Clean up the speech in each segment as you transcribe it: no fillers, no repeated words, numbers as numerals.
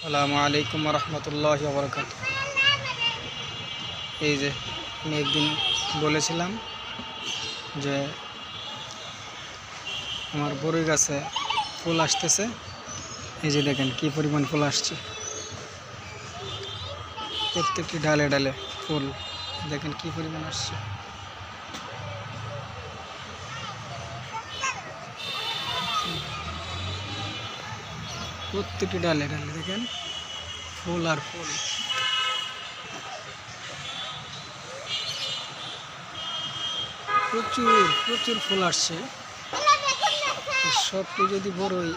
আসসালামু আলাইকুম রহমতুল্লাহি ওয়া বারাকাতুহু। এই যে আমি একদিন বলেছিলাম যে আমার বড়ই গাছে ফুল আসতেছে। এই যে দেখেন কি পরিমাণ ফুল আসছে, প্রত্যেকটি ডালে ডালে ফুল দেখেন কি পরিমাণ আসছে। প্রত্যেকটি ডালে ডালে দেখেন ফুল আর ফুল। প্রচুর প্রচুর ফুল আসছে। সবটি যদি বড়ই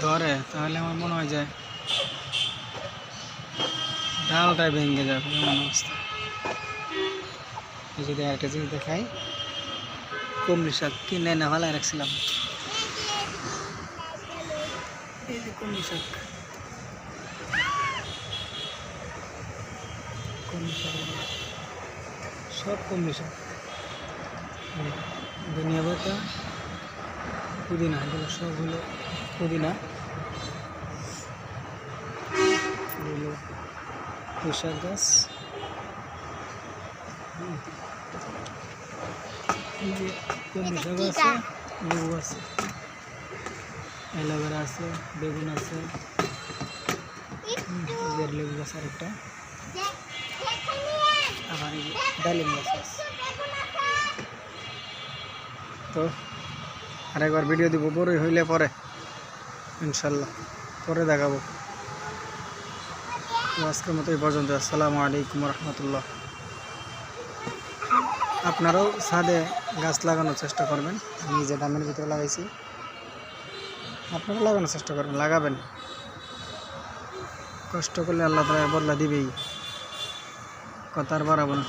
ধরে তাহলে আমার মনে হয় যে ডালটাই ভেঙে যাবে এমন অবস্থা। যদি একটা জিনিস দেখাই, কুমড়ি শাক কিনে না ভালো রাখছিলাম। এই যে কুমড়ি শাক, সব কুমড়ি শাক, ধনিয়া পাতা, পুদিনা, এগুলো সব হলো পুদিনা, হলো পুঁইশাক গাছ, কুমড়ি শাক আছে, লেবু আছে, অ্যালোভেরা আছে, বেগুন আছে, লেবু গাছ আরেকটা, আবার ডালিম গাছ আছে। তো আরেকবার ভিডিও দিব বড়ই হইলে পরে ইনশাল্লাহ, পরে দেখাবো। আজকের মতো এই পর্যন্ত। আসসালামু আলাইকুম রহমতুল্লাহ। আপনারাও ছাদে গাছ লাগানোর চেষ্টা করবেন। আমি যে ডামের ভিতরে লাগাইছি আপনারাও লাগানোর চেষ্টা করবেন, লাগাবেন। কষ্ট করলে আল্লাহ তাআলা বদলা দিবেই, কথা আর বাড়াবো না।